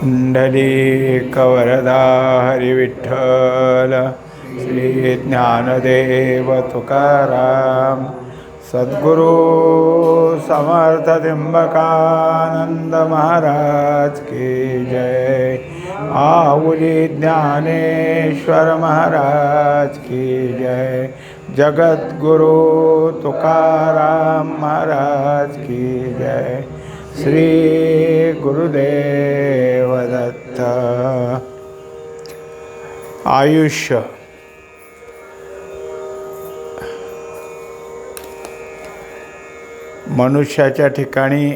पुंडलीकवरदा हरिविठ्ठल श्री ज्ञानदेव तुकाराम सद्गुरु समर्थ त्र्यंबकानंद महाराज की जय। आऊली ज्ञानेश्वर महाराज की जय। जगद्गुरु तुकाराम महाराज की जय। श्री गुरुदेव दत्त। आयुष्य मनुष्याच्या ठिकाणी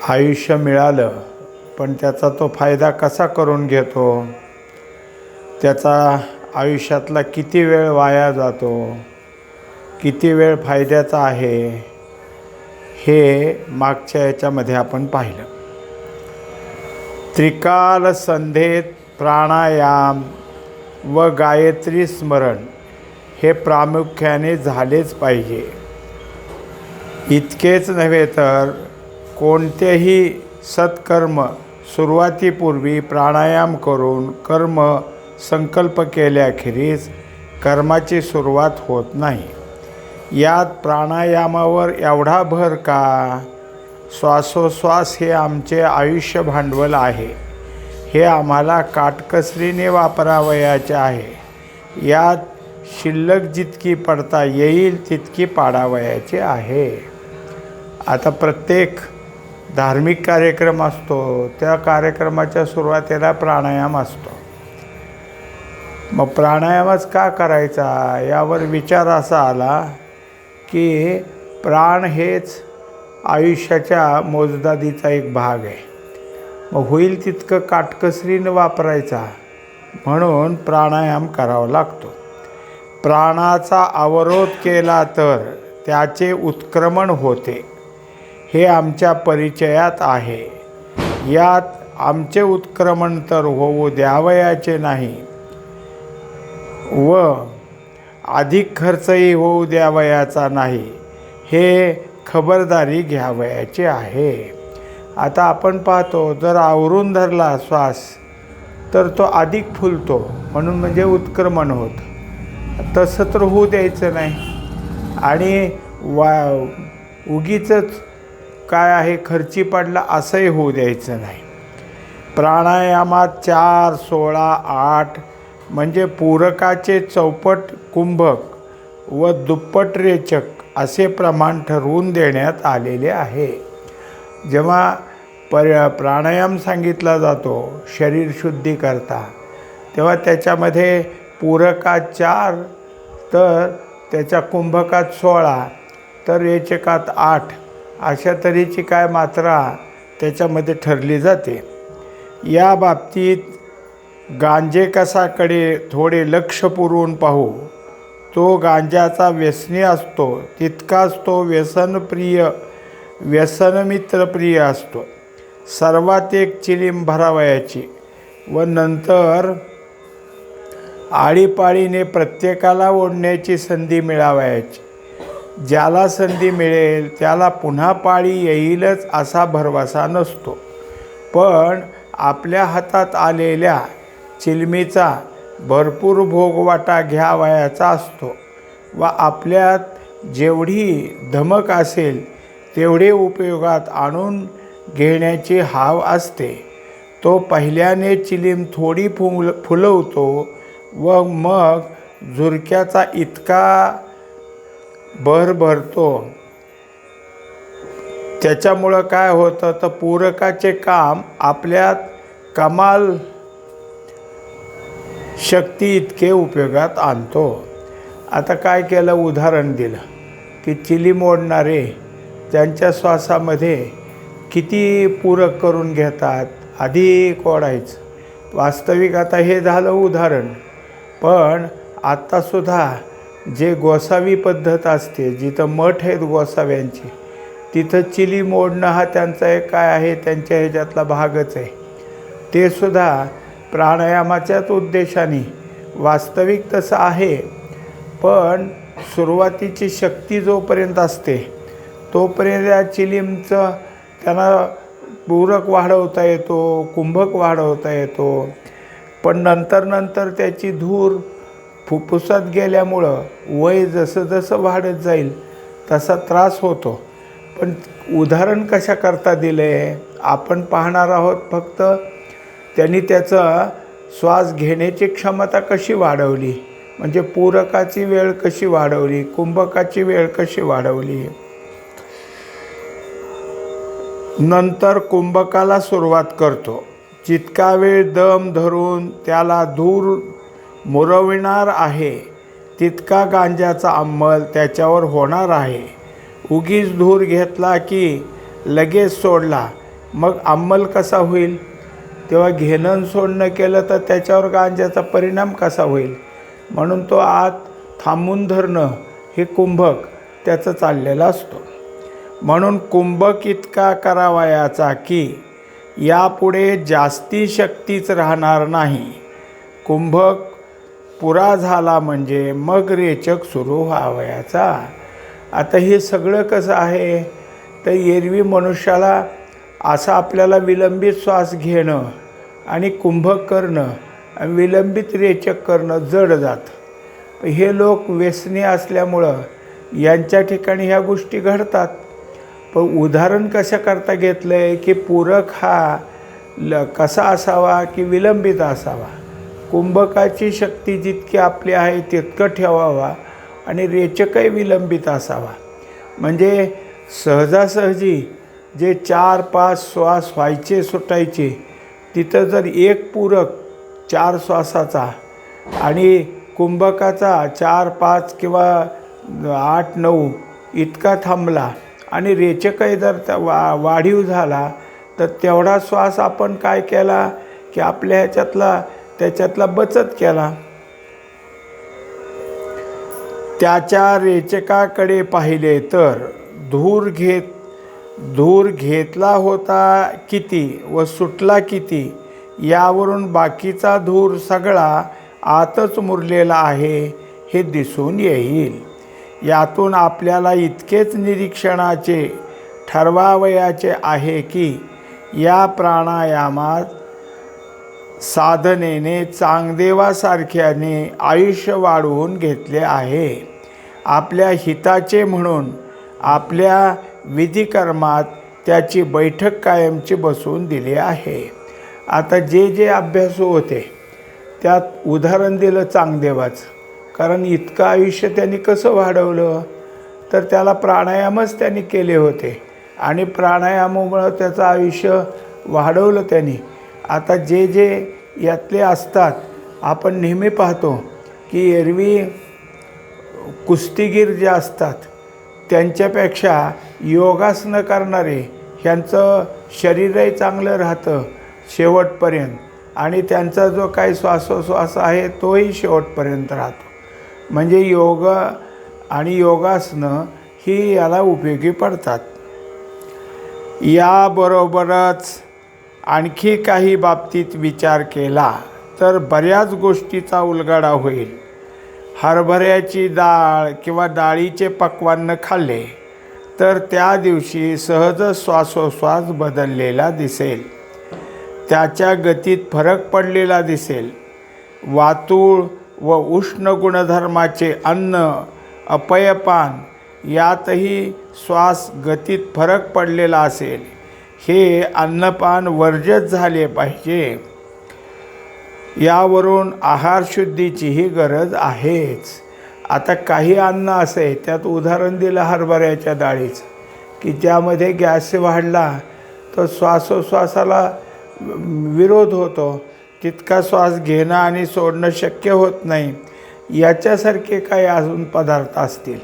आयुष्य मिळालं, पण त्याचा तो फायदा कसा करून घेतो, त्याचा आयुष्यातला किती वेळ वाया जातो, किती वेळ फायद्याचा आहे, हे मागच्या याच्यामध्ये आपण पाहिलं। त्रिकाल संध्येत प्राणायाम व गायत्री स्मरण हे प्रामुख्याने झालेच पाहिजे। इतकेच नव्हे तर कोणतेही सत्कर्म सुरुवातीपूर्वी प्राणायाम करून कर्म संकल्प केल्याखेरीज कर्माची सुरुवात होत नाही। यात प्राणायामावर एवढा भर का? श्वासोश्वास हे आमचे आयुष्य भांडवल आहे, हे आम्हाला काटकसरीने वापरावयाचे आहे। यात शिल्लक जितकी पडता येईल तितकी पाडावयाची आहे। आता प्रत्येक धार्मिक कार्यक्रम असतो, त्या कार्यक्रमाच्या सुरुवातीला प्राणायाम असतो। मग प्राणायामच का करायचा यावर विचार असा आला की प्राण हेच आयुष्याच्या मोजदादीचा एक भाग आहे। मग होईल तितकं काटकसरीनं वापरायचा, म्हणून प्राणायाम करावा लागतो। प्राणाचा अवरोध केला तर त्याचे उत्क्रमण होते, हे आमच्या परिचयात आहे। यात आमचे उत्क्रमण तर होऊ द्यावयाचे नाही व अधिक खर्चही होऊ द्यावयाचा नाही, हे खबरदारी घ्यावयाची आहे। आता आपण पाहतो, जर आवरून धरला श्वास तर तो अधिक फुलतो, म्हणून म्हणजे उत्क्रमण होतं। तसं तर होऊ द्यायचं नाही आणि उगीचच काय आहे खर्ची पडला असंही होऊ द्यायचं नाही। प्राणायामात 4, 16, 8 म्हणजे पूरकाचे चौपट कुंभक व दुप्पट रेचक असे प्रमाण ठरवून देण्यात आलेले आहे। जेव्हा प्राणायाम सांगितला जातो शरीर शुद्धी करता, तेव्हा त्याच्यामध्ये पूरकात 4 तर त्याच्या कुंभकात 16 तर रेचकात 8 अशा तऱ्हेची काय मात्रा त्याच्यामध्ये ठरली जाते। या बाबतीत गांजेकसाकडे थोडे लक्ष पुरवून पाहू। तो गांजाचा व्यसनी असतो तितकाच तो व्यसनमित्रप्रिय असतो। सर्वात एक चिलीम भरावयाची व नंतर आळीपाळीने प्रत्येकाला ओढण्याची संधी मिळावयाची। ज्याला संधी मिळेल त्याला पुन्हा पाळी येईलच असा भरवसा नसतो, पण आपल्या हातात आलेल्या चिलमीचा भरपूर भोगवाटा घ्यावयाचा असतो व आपल्यात जेवढी धमक असेल तेवढे उपयोगात आणून घेण्याची हाव असते। तो पहिल्याने चिलीम थोडी फुलवतो व मग झुरक्याचा इतका भरतो। त्याच्यामुळं काय होतं तर पूरकाचे काम आपल्यात कमाल शक्ती इतके उपयोगात आणतो। आता काय केलं, उदाहरण दिलं की चिलीम ओढणारे त्यांच्या श्वासामध्ये किती पूरक करून घेतात, अधिक ओढायचं। वास्तविक आता हे झालं उदाहरण, पण आत्तासुद्धा जे गोसावी पद्धत असते, जिथं मठ आहेत गोसाव्यांची, तिथं चिलीम ओढणं हा त्यांचा एक काय आहे त्यांच्या ह्याच्यातला भागच आहे। ते सुद्धा प्राणायामाच्याच उद्देशाने वास्तविक तसं आहे, पण सुरुवातीची शक्ती जोपर्यंत असते तोपर्यंत या चिलीमचं त्यांना पूरक वाढवता येतो, कुंभक वाढवता येतो, पण नंतर त्याची धूर फुफ्फुसात गेल्यामुळं वय जसं जसं वाढत जाईल तसा त्रास होतो. पण उदाहरण कशाकरता दिलं आहे आपण पाहणार आहोत. फक्त त्यांनी त्याचा श्वास घेण्याची क्षमता कशी वाढवली, म्हणजे पूरकाची वेळ कशी वाढवली, कुंभकाची वेळ कशी वाढवली. नंतर कुंभकाला सुरुवात करतो. जितका वेळ दम धरून त्याला धूर मुरविणार आहे तितका गांजाचा अंमल त्याच्यावर होणार आहे. उगीच धूर घेतला की लगेच सोडला मग अंमल कसा होईल. तेव्हा घेणं सोडणं केलं तर त्याच्यावर गांजाचा परिणाम कसा होईल. म्हणून तो आत थांबून धरणं हे कुंभक त्याचं चाललेलं असतो. म्हणून कुंभक इतका करावयाचा की यापुढे जास्ती शक्तीच राहणार नाही. कुंभक पुरा झाला म्हणजे मग रेचक सुरू व्हावयाचा. आता हे सगळं कसं आहे तर एरवी मनुष्याला असं आपल्याला विलंबित श्वास घेणं आणि कुंभक करणं आणि विलंबित रेचक करणं जड जातं. हे लोक व्यसनी असल्यामुळं यांच्या ठिकाणी ह्या गोष्टी घडतात. पण उदाहरण कशाकरता घेतलं आहे की पूरक हा कसा असावा की विलंबित असावा. कुंभकाची शक्ती जितकी आपली आहे तितकं ठेवावा आणि रेचकही विलंबित असावा. म्हणजे सहजासहजी जे 4-5 श्वास व्हायचे सुटायचे तिथं जर एक पूरक 4 श्वासाचा आणि कुंभकाचा 4-5 किंवा 8-9 इतका थांबला आणि रेचकही जर वाढीव झाला तर तेवढा श्वास आपण काय केला की आपल्या त्याच्यातला बचत केला. त्याच्या रेचकाकडे पाहिले तर धूर घेतला होता किती व सुटला किती यावरून बाकीचा धूर सगळा आतच मुरलेला आहे हे दिसून येईल. यातून आपल्याला इतकेच निरीक्षणाचे ठरवावयाचे आहे की या प्राणायामात साधनेने चांगदेवासारख्याने आयुष्य वाढवून घेतले आहे. आपल्या हिताचे म्हणून आपल्या विधिकर्मात त्याची बैठक कायमची बसवून दिली आहे. आता जे अभ्यासू होते त्यात उदाहरण दिलं चांगदेवाचं. कारण इतकं आयुष्य त्यांनी कसं वाढवलं तर त्याला प्राणायामच त्यांनी केले होते आणि प्राणायामामुळं त्याचं आयुष्य वाढवलं त्यांनी. आता जे यातले असतात आपण नेहमी पाहतो की एरवी कुस्तीगीर जे असतात त्यांच्यापेक्षा योगासनं करणारे ह्यांचं शरीरही चांगलं राहतं शेवटपर्यंत आणि त्यांचा जो काही श्वासोश्वास आहे तोही शेवटपर्यंत राहतो. म्हणजे योग आणि योगासनं ही याला उपयोगी पडतात. याबरोबरच आणखी काही बाबतीत विचार केला तर बऱ्याच गोष्टीचा उलगडा होईल. हरभऱ्याची डाळ किंवा डाळीचे पक्वान्न खाल्ले तर त्या दिवशी सहज श्वासोश्वास बदललेला दिसेल. त्याच्या गतीत फरक पडलेला दिसेल. वातूळ व उष्ण गुणधर्माचे अन्न अपयपान यातही श्वास गतीत फरक पडलेला असेल. हे अन्नपान वर्जच झाले पाहिजे. यावरून आहारशुद्धीचीही गरज आहेच. आता काही अन्न असे त्यात उदाहरण दिलं हरभऱ्याच्या डाळीचं की ज्यामध्ये गॅस वाढला तर श्वासोश्वासाला विरोध होतो. तितका श्वास घेणं आणि सोडणं शक्य होत नाही. याच्यासारखे काही अजून पदार्थ असतील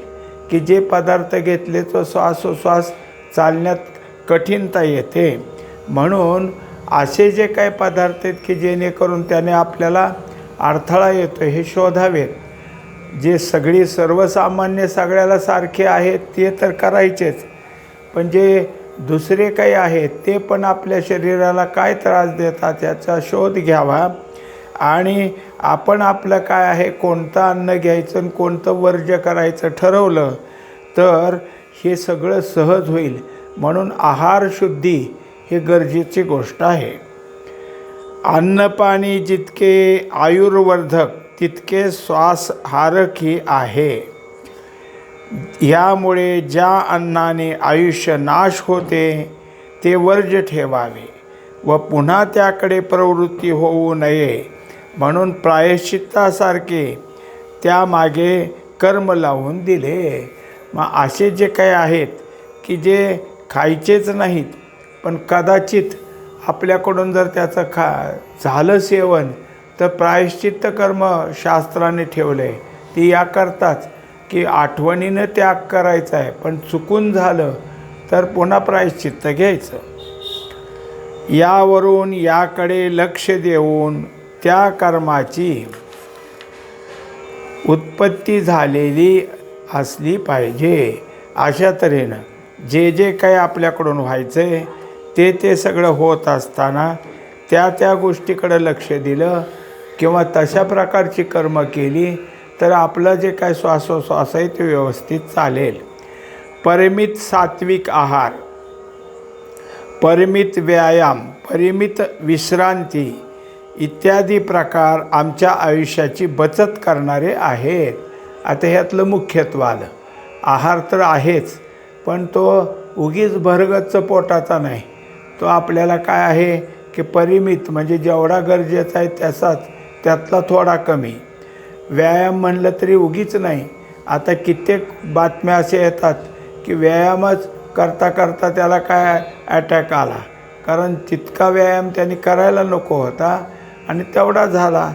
की जे पदार्थ घेतले तो श्वासोश्वास चालण्यात कठीणता येते. म्हणून असे जे काही पदार्थ आहेत की जेणेकरून त्याने आपल्याला अडथळा येतो हे शोधावेत. जे सर्वसामान्य सगळ्याला सारखे आहेत ते तर करायचेच, पण जे दुसरे काही आहेत ते पण आपल्या शरीराला काय त्रास देतात याचा शोध घ्यावा आणि आपण आपलं काय आहे कोणतं अन्न घ्यायचं आणि कोणतं वर्ज्य करायचं ठरवलं तर हे सगळं सहज होईल. म्हणून आहारशुद्धी ही गरजेची गोष्ट आहे. अन्नपाणी जितके आयुर्वर्धक तितके श्वासहारकही आहे. यामुळे ज्या अन्नाने आयुष्य नाश होते ते वर्ज्य ठेवावे व पुन्हा त्याकडे प्रवृत्ती होऊ नये म्हणून प्रायश्चित्तासारखे त्यामागे कर्म लावून दिले. मग असे जे काही आहेत की जे खायचेच नाहीत, पण कदाचित आपल्याकडून जर त्याचं झालं सेवन, तर प्रायश्चित्त कर्म शास्त्राने ठेवलं आहे. ती याकरताच की आठवणीनं त्याग करायचा आहे, पण चुकून झालं तर पुन्हा प्रायश्चित्त घ्यायचं. यावरून याकडे लक्ष देऊन त्या कर्माची उत्पत्ती झालेली असली पाहिजे. अशा तऱ्हेनं जे जे काही आपल्याकडून व्हायचं आहे ते सगळं होत असताना त्या गोष्टीकडं लक्ष दिलं किंवा तशा प्रकारची कर्म केली तर आपलं जे काय श्वासोश्वास आहे ते व्यवस्थित चालेल. परिमित सात्विक आहार, परिमित व्यायाम, परिमित विश्रांती इत्यादी प्रकार आमच्या आयुष्याची बचत करणारे आहेत. आता ह्यातलं मुख्यत्व आलं. आहार तर आहेच, पण तो उगीच भरगच्च पोटाचा नाही. तो आपल्याला काय आहे की परिमित, म्हणजे जेवढा गरजेचा आहे त्यातला थोडा कमी. व्यायाम म्हणलं तरी उगीच नाही. आता कित्येक बातम्या असे येतात की व्यायामच करता करता त्याला काय अटॅक आला, कारण तितका व्यायाम त्यांनी करायला नको होता आणि तेवढा झाला.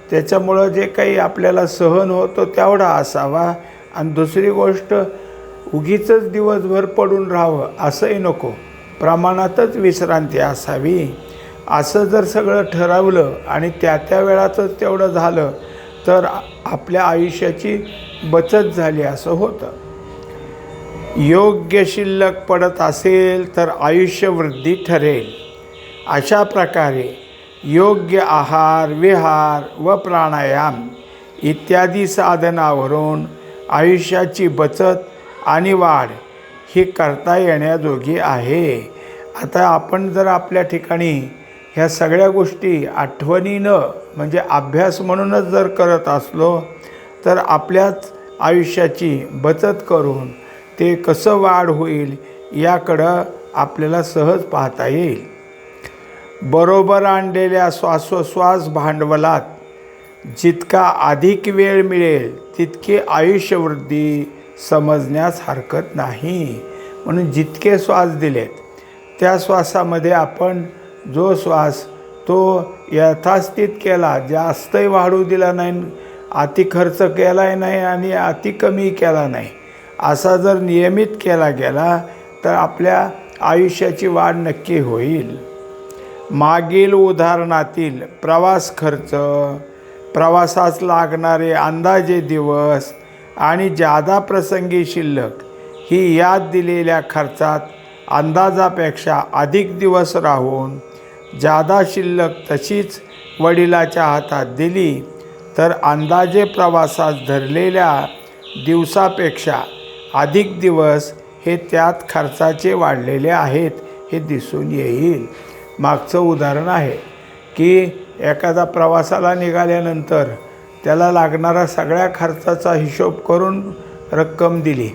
त्याच्यामुळं जे काही आपल्याला सहन होतो तेवढा असावा. आणि दुसरी गोष्ट, उगीचच दिवसभर पडून राहावं असंही नको, प्रमाणातच विश्रांती असावी. असं जर सगळं ठरवलं आणि त्या वेळातच तेवढं झालं तर आपल्या आयुष्याची बचत झाली असं होतं. योग्य शिल्लक पडत असेल तर आयुष्यवृद्धी ठरेल. अशा प्रकारे योग्य आहार, विहार व प्राणायाम इत्यादी साधनावरून आयुष्याची बचत आणि वाढ ही करता येण्याजोगी आहे. आता आपण जर आपल्या ठिकाणी ह्या सगळ्या गोष्टी आठवणीनं म्हणजे अभ्यास म्हणूनच जर करत असलो तर आपल्याच आयुष्याची बचत करून ते कसं वाढ होईल याकडं आपल्याला सहज पाहता येईल. बरोबर आणलेल्या श्वासोश्वास भांडवलात जितका अधिक वेळ मिळेल तितकी आयुष्यवृद्धी समजण्यास हरकत नाही. म्हणून जितके श्वास दिलेत त्या श्वासामध्ये आपण जो श्वास तो यथास्थित केला, जास्तही वाढू दिला नाही, अति खर्च केलाही नाही आणि अति कमी केला नाही, असा जर नियमित केला गेला तर आपल्या आयुष्याची वाढ नक्की होईल. मागील उदाहरणातील प्रवास खर्च, प्रवासास लागणारे अंदाजे दिवस आणि जादा प्रसंगी शिल्लक ही यात दिलेल्या खर्चात अंदाजापेक्षा अधिक दिवस राहून जादा शिल्लक तशीच वडिलाच्या हातात दिली तर अंदाजे प्रवासास धरलेल्या दिवसापेक्षा अधिक दिवस हे त्यात खर्चाचे वाढलेले आहेत हे दिसून येईल. मागचं उदाहरण आहे की एखादा प्रवासाला निघाल्यानंतर त्याला लागणारा सगळ्या खर्चाचा हिशोब करून रक्कम दिली.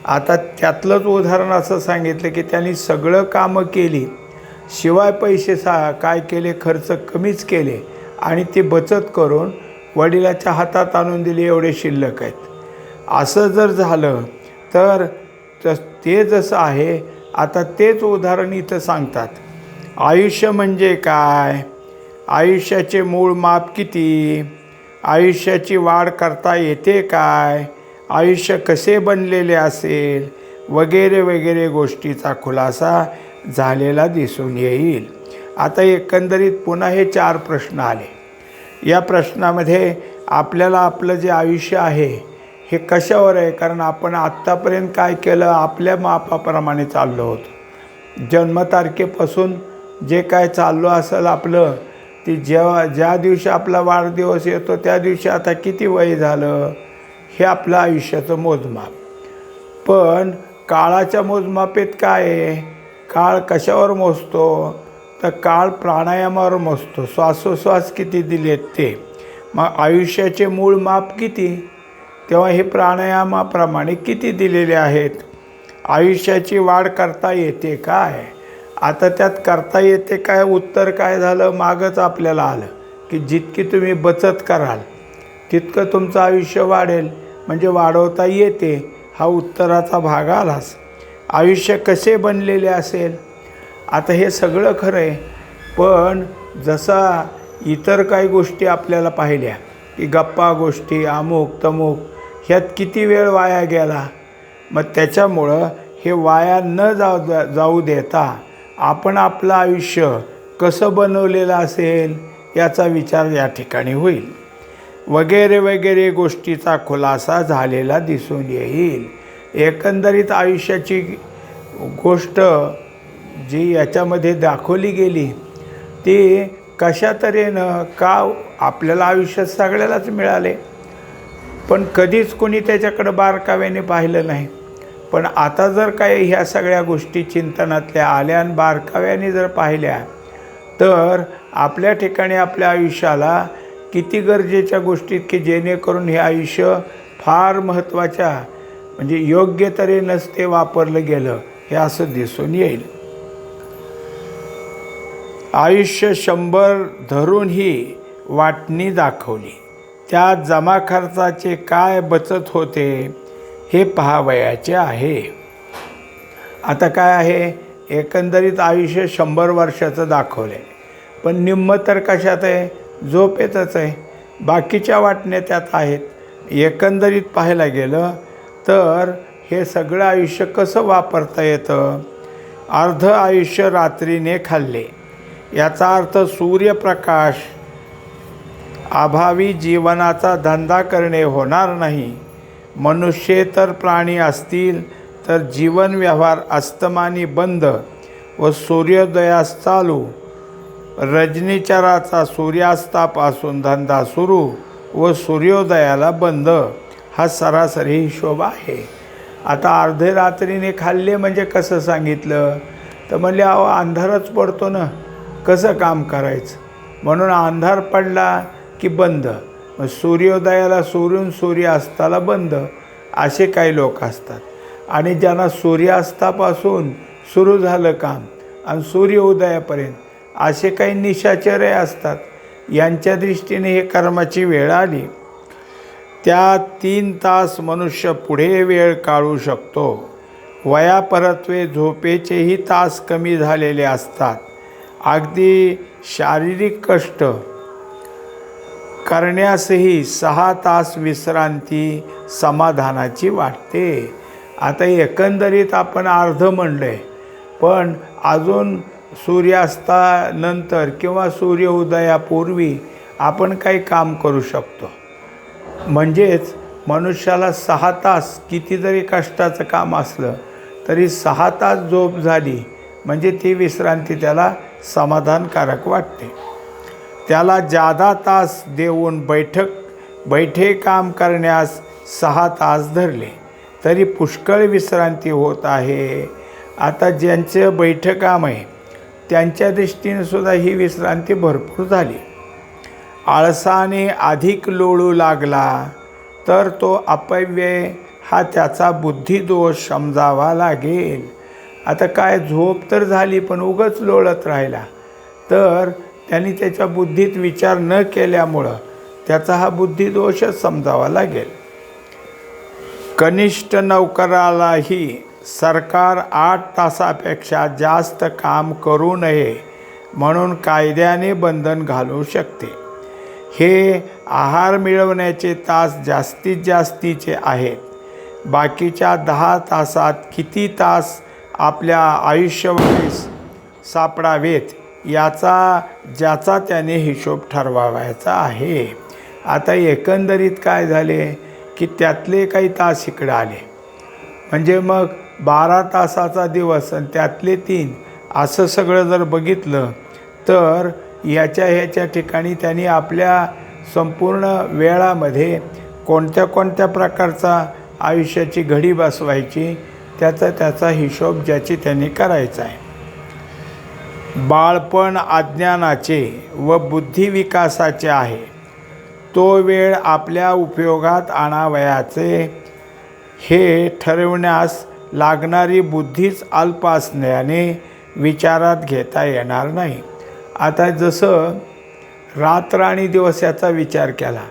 आता त्यातलंच उदाहरण असं सांगितलं की त्यांनी सगळं कामं केली, शिवाय पैसे काय केले, खर्च कमीच केले आणि ती बचत करून वडिलाच्या हातात आणून दिली, एवढे शिल्लक आहेत. असं जर झालं तर ते जसं आहे आता तेच उदाहरण इथं सांगतात. आयुष्य म्हणजे काय, आयुष्याचे मूळ माप किती, आयुष्याची वाढ करता येते काय, आयुष्य कसे बनलेले असेल वगैरे वगैरे गोष्टीचा खुलासा झालेला दिसून येईल. आता एकंदरीत पुन्हा हे 4 प्रश्न आले. या प्रश्नामध्ये आपल्याला आपलं जे आयुष्य आहे हे कशावर आहे, कारण आपण आत्तापर्यंत काय केलं, आपल्या मापाप्रमाणे चाललो होतो. जन्मतारखेपासून जे काय चाललो असेल आपलं, ती ज्या दिवशी आपला वाढदिवस येतो त्या दिवशी आता किती वय झालं हे आपलं आयुष्याचं मोजमाप. पण काळाच्या मोजमापेत काय आहे, काळ कशावर मोजतो? तर काळ प्राणायामावर मोजतो. श्वासोश्वास किती दिलेत ते. मग आयुष्याचे मूळ माप किती? तेव्हा हे प्राणायामाप्रमाणे किती दिलेले आहेत? आयुष्याची वाढ करता येते काय? आता त्यात करता येते काय उत्तर काय झालं? मागच आपल्याला आलं की जितकी तुम्ही बचत कराल तितकं तुमचं आयुष्य वाढेल. म्हणजे वाढवता येते हा उत्तराचा भाग आलाच. आयुष्य कसे बनलेले असेल? आता हे सगळं खरं आहे, पण जसा इतर काही गोष्टी आपल्याला पाहिल्या की गप्पा गोष्टी अमुक तमुक ह्यात किती वेळ वाया गेला. मग त्याच्यामुळं हे वाया न जाऊ देता आपण आपलं आयुष्य कसं बनवलेलं असेल याचा विचार या ठिकाणी होईल. वगैरे वगैरे गोष्टीचा खुलासा झालेला दिसून येईल. एकंदरीत आयुष्याची गोष्ट जी याच्यामध्ये दाखवली गेली ती कशा तऱ्हेनं का आपल्याला आयुष्यात सगळ्यालाच मिळाले, पण कधीच कोणी त्याच्याकडं बारकाव्याने पाहिलं नाही. पण आता जर काही ह्या सगळ्या गोष्टी चिंतनातल्या आल्या आणि बारकाव्याने जर पाहिल्या तर आपल्या ठिकाणी आपल्या आयुष्याला किती गरजेच्या गोष्टीत की जेणेकरून हे आयुष्य फार महत्त्वाच्या म्हणजे योग्य तऱ्हेनंच ते वापरलं गेलं हे असं दिसून येईल. आयुष्य 100 धरून ही वाटणी दाखवली. त्या जमा खर्चाचे काय बचत होते हे पाहावयाचे आहे. आता काय आहे, एकंदरीत आयुष्य 100 वर्षाचं दाखवलं आहे, पण निम्म तर कशात आहे? झोपेतच आहे. बाकीच्या वाटण्या त्यात आहेत. एकंदरीत पाहायला गेलं तर हे सगळं आयुष्य कसं वापरता येतं? अर्ध आयुष्य रात्रीने खाल्ले. याचा अर्थ सूर्यप्रकाश अभावी जीवनाचा धंदा करणे होणार नाही. मनुष्येतर प्राणी असतील तर जीवन व्यवहार अस्तमानी बंद व सूर्योदयास चालू. रजनीचराचा सूर्यास्तापासून धंदा सुरू व सूर्योदयाला बंद हा सरासरी हिशोब आहे. आता अर्धे रात्रीने खाल्ले म्हणजे कसं सांगितलं? तर म्हणले अहो अंधारच पडतो ना, कसं काम करायचं? म्हणून अंधार पडला की बंद. मग सूर्योदयाला सोडून सूर्यास्ताला बंद असे काही लोक असतात. आणि ज्यांना सूर्यास्तापासून सुरू झालं काम आणि सूर्योदयापर्यंत असे काही निशाचरे असतात. यांच्या दृष्टीने हे कर्माची वेळ आली. त्या 3 तास मनुष्य पुढे वेळ काढू शकतो. वयापरत्वे झोपेचेही तास कमी झालेले असतात. अगदी शारीरिक कष्ट करण्यासही 6 तास विश्रांती समाधानाची वाटते. आता एकंदरीत आपण अर्ध म्हणलं आहे, पण अजून सूर्यास्तानंतर किंवा सूर्योदयापूर्वी आपण काही काम करू शकतो. म्हणजेच मनुष्याला 6 तास किती जरी कष्टाचं काम असलं तरी 6 तास झोप झाली म्हणजे ती विश्रांती त्याला समाधानकारक वाटते. त्याला जादा तास देऊन बैठे काम करण्यास 6 तास धरले तरी पुष्कळ विश्रांती होत आहे. आता ज्यांचं बैठं काम आहे त्यांच्या दृष्टीने सुद्धा ही विश्रांती भरपूर झाली. आळसाने अधिक लोळू लागला तर तो अपव्यय हा त्याचा बुद्धिदोष समजावा लागेल. आता काय झोप तर झाली पण उगाच लोळत राहिला तर त्यांनी त्याच्या बुद्धीत विचार न केल्यामुळं त्याचा हा बुद्धिदोषच समजावा लागेल. कनिष्ठ नोकरालाही सरकार 8 तासापेक्षा जास्त काम करू नये म्हणून कायद्याने बंधन घालू शकते. हे आहार मिळवण्याचे तास जास्तीत जास्तीचे आहेत. बाकीच्या 10 तासात किती तास आपल्या आयुष्यावारीस सापडावेत ज्याचा त्याने हिशोब ठरवायचा आहे. आता एकंदरीत काय झाले की त्यातले काही तास इकडे आले म्हणजे मग 12 तासाचा दिवस आणि त्यातले 3 असं सगळं जर बघितलं तर ह्याच्या ठिकाणी त्यांनी आपल्या संपूर्ण वेळामध्ये कोणत्या प्रकारचा आयुष्याची घडी बसवायची त्याचा हिशोब ज्याची त्यांनी करायचा आहे. बाळपण अज्ञानाचे व बुद्धिविकासाचे आहे. तो वेळ आपल्या उपयोगात आणावयाचे हे ठरविण्यास लागणारी बुद्धीच अल्प असल्याने विचारात घेता येणार नाही. आता जसं रात्र आणि दिवस याचा विचार केला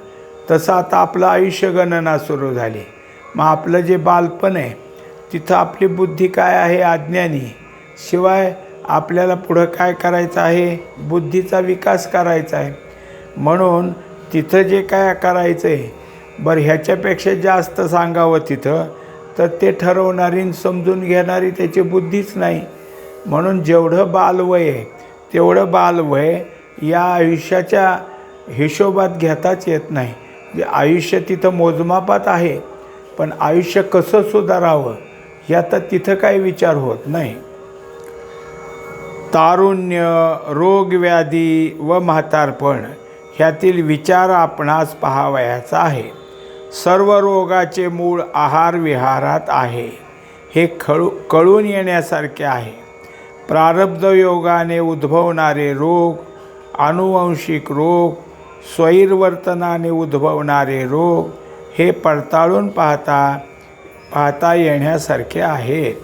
तसं आता आपलं आयुष्य गणना सुरू झाली. मग आपलं जे बालपण आहे तिथं आपली बुद्धी काय आहे? अज्ञानी. शिवाय आपल्याला पुढं काय करायचं आहे? बुद्धीचा विकास करायचा आहे. म्हणून तिथं जे काय करायचं आहे, बरं ह्याच्यापेक्षा जास्त सांगावं तिथं तर ते ठरवणारी समजून घेणारी त्याची बुद्धीच नाही. म्हणून जेवढं बालवय आहे तेवढं बालवय या आयुष्याच्या हिशोबात घेताच येत नाही. जे आयुष्य तिथं मोजमापात आहे, पण आयुष्य कसं सुधारावं यात तिथं काही विचार होत नाही. तारुण्य, रोगव्याधी व म्हातारपण ह्यातील विचार आपणास पाहावयाचा आहे. सर्व रोगाचे मूळ आहार विहारात आहे हे कळून येण्यासारखे आहे. प्रारब्ध योगाने उद्भवणारे रोग, आनुवंशिक रोग, स्वैरवर्तनाने उद्भवणारे रोग हे पडताळून पाहता येण्यासारखे आहेत.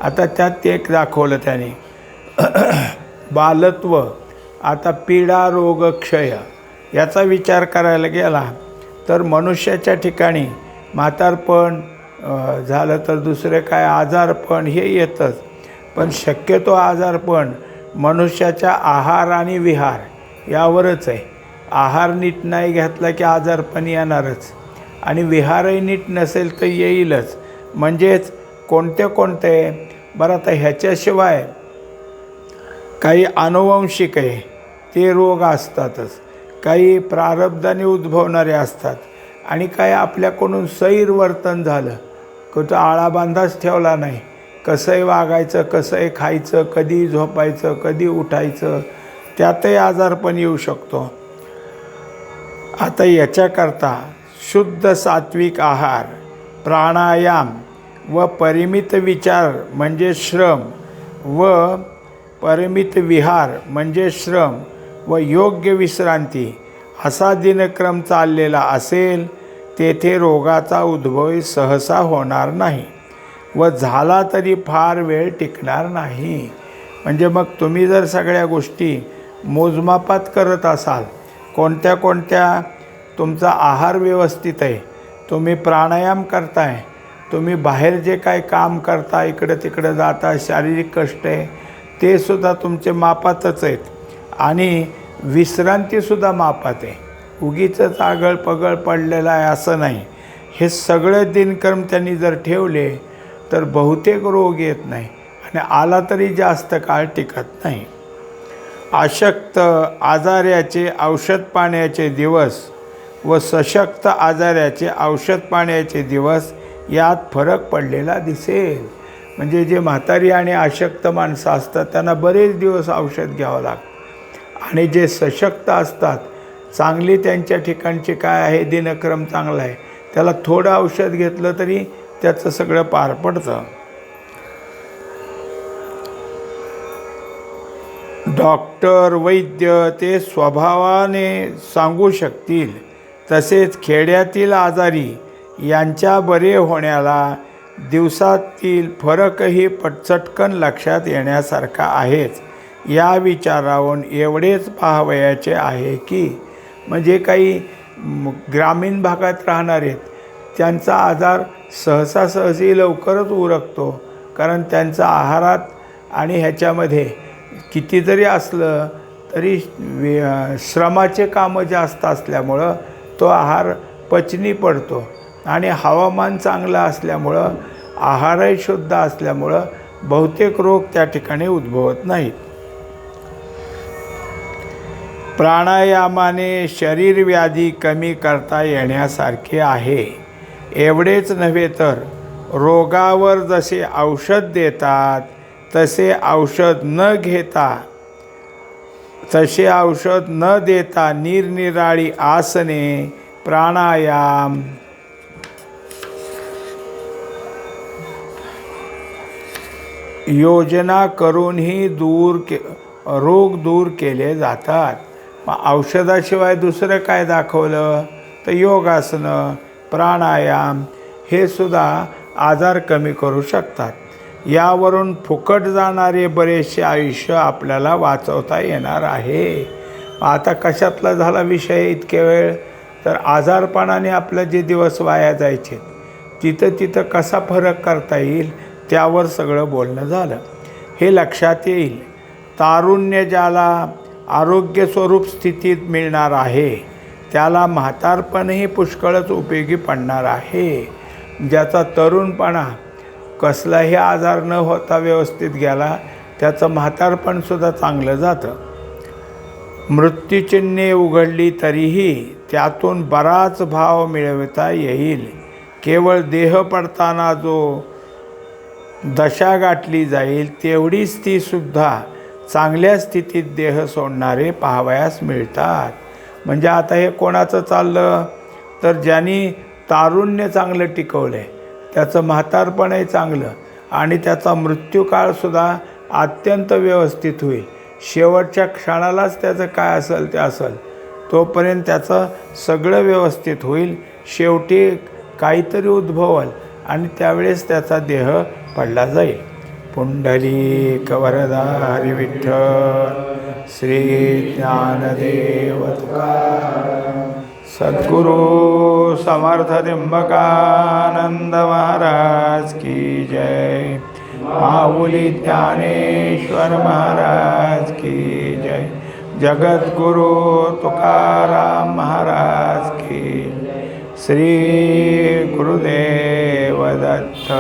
आता त्यात एक दाखवलं त्याने बालत्व. आता पीडा, रोग, क्षय याचा विचार करायला गेला तर मनुष्याच्या ठिकाणी म्हातारपण झालं तर दुसरे काय आजारपण हे येतंच. पण शक्यतो आजारपण मनुष्याच्या आहार आणि विहार यावरच आहे. आहार नीट नाही घेतला की आजारपण येणारच आणि विहारही नीट नसेल तर येईलच. म्हणजेच कोणते बरं आता ह्याच्याशिवाय काही आनुवंशिक आहे ते रोग असतातच, काही प्रारब्धाने उद्भवणारे असतात आणि काही आपल्याकडून सैरवर्तन झालं, कुठं आळाबांधाच ठेवला नाही, कसंही वागायचं, कसंही खायचं, कधी झोपायचं, कधी उठायचं, त्यातही आजारपण येऊ शकतो. आता याच्याकरता शुद्ध सात्विक आहार, प्राणायाम व परिमित विचार म्हणजे श्रम व परिमित विहार म्हणजे श्रम व योग्य विश्रांती असा दिनक्रम चाललेला असेल तेथे रोगाचा उद्भव सहसा होणार नाही व झाला तरी फार वेळ टिकणार नाही. म्हणजे मग तुम्ही जर सगळ्या गोष्टी मोजमापात करत असाल, कोणत्या तुमचा आहार व्यवस्थित आहे, तुम्ही प्राणायाम करताय, तुम्ही बाहेर जे काय काम करता, इकडं तिकडं जाता, शारीरिक कष्ट आहे ते सुद्धा तुमचे मापातच आहेत आणि विश्रांतीसुद्धा मापात आहे. उगीचंच आगळ पगळ पडलेला आहे असं नाही. हे सगळं दिनक्रम त्यांनी जर ठेवले तर बहुतेक रोग येत नाही आणि आला तरी जास्त काळ टिकत नाही. अशक्त आजाराचे औषध पाण्याचे दिवस व सशक्त आजाराचे औषध पाण्याचे दिवस यात फरक पडलेला दिसेल. म्हणजे जे म्हातारी आणि अशक्त माणसं असतात त्यांना बरेच दिवस औषध घ्यावं लागतं आणि जे सशक्त असतात, चांगली त्यांच्या ठिकाणचे काय आहे दिनक्रम चांगला आहे, त्याला थोडं औषध घेतलं तरी त्याचं सगळं पार पडतं. डॉक्टर, वैद्य ते स्वभावाने सांगू शकतील, तसेच खेड्यातील आजारी यांच्या बरे होण्याला दिवसातील फरकही चटकन लक्षात येण्यासारखा आहेच. या विचारावरून एवढेच पाहावयाचे आहे की म्हणजे काही ग्रामीण भागात राहणारे आहेत त्यांचा आजार सहजी लवकरच उरकतो, कारण त्यांचा आहारात आणि ह्याच्यामध्ये किती जरी असलं तरी श्रमाचे कामं जास्त असल्यामुळं तो आहार पचनी पडतो आणि हवामान चांगलं असल्यामुळं, आहारही शुद्ध असल्यामुळं बहुतेक रोग त्या ठिकाणी उद्भवत नाहीत. प्राणायामाने शरीर व्याधी कमी करता येण्यासारखे आहे. एवढेच नव्हे तर रोगावर जसे औषध देतात तसे औषध न देता निरनिराळी आसने, प्राणायाम, योजना करूनही रोग दूर केले जातात. मग औषधाशिवाय दुसरं काय दाखवलं तर योगासनं, प्राणायाम हे सुद्धा आजार कमी करू शकतात. यावरून फुकट जाणारे बरेचसे आयुष्य आपल्याला वाचवता येणार आहे. आता कशातला झाला विषय इतके वेळ, तर आजारपणाने आपलं जे दिवस वाया जायचे तिथं तिथं कसा फरक करता येईल त्यावर सगळं बोलणं झालं. हे लक्षात येईल. तारुण्य ज्याला आरोग्य स्वरूप स्थितीत मिळणार आहे त्याला म्हातारपणही पुष्कळच उपयोगी पडणार आहे. ज्याचा तरुणपणा कसलाही आजार न होता व्यवस्थित गेला त्याचं म्हातारपणसुद्धा चांगलं जातं. मृत्यूचिन्हे उघडली तरीही त्यातून बराच भाव मिळवता येईल. केवळ देह पडताना जो दशा गाठली जाईल तेवढीच ती सुद्धा चांगल्या स्थितीत देह सोडणारे पाहावयास मिळतात. म्हणजे आता हे कोणाचं चाललं तर ज्यांनी तारुण्य चांगलं टिकवलं आहे त्याचं म्हातारपणही चांगलं आणि त्याचा मृत्यूकाळसुद्धा अत्यंत व्यवस्थित होईल. शेवटच्या क्षणालाच त्याचं काय असेल ते असेल, तोपर्यंत त्याचं सगळं व्यवस्थित होईल. शेवटी काहीतरी उद्भवल आणि त्यावेळेस त्याचा देह पडला जाईल. पुंडलिक वरदारी विठ्ठल श्री ज्ञानदेव तुकाराम सद्गुरु समर्थ त्र्यंबकानंद महाराज की जय. माऊली ज्ञानेश्वर महाराज की जय. जगद्गुरु तुकाराम महाराज की. श्री गुरुदेव दत्त.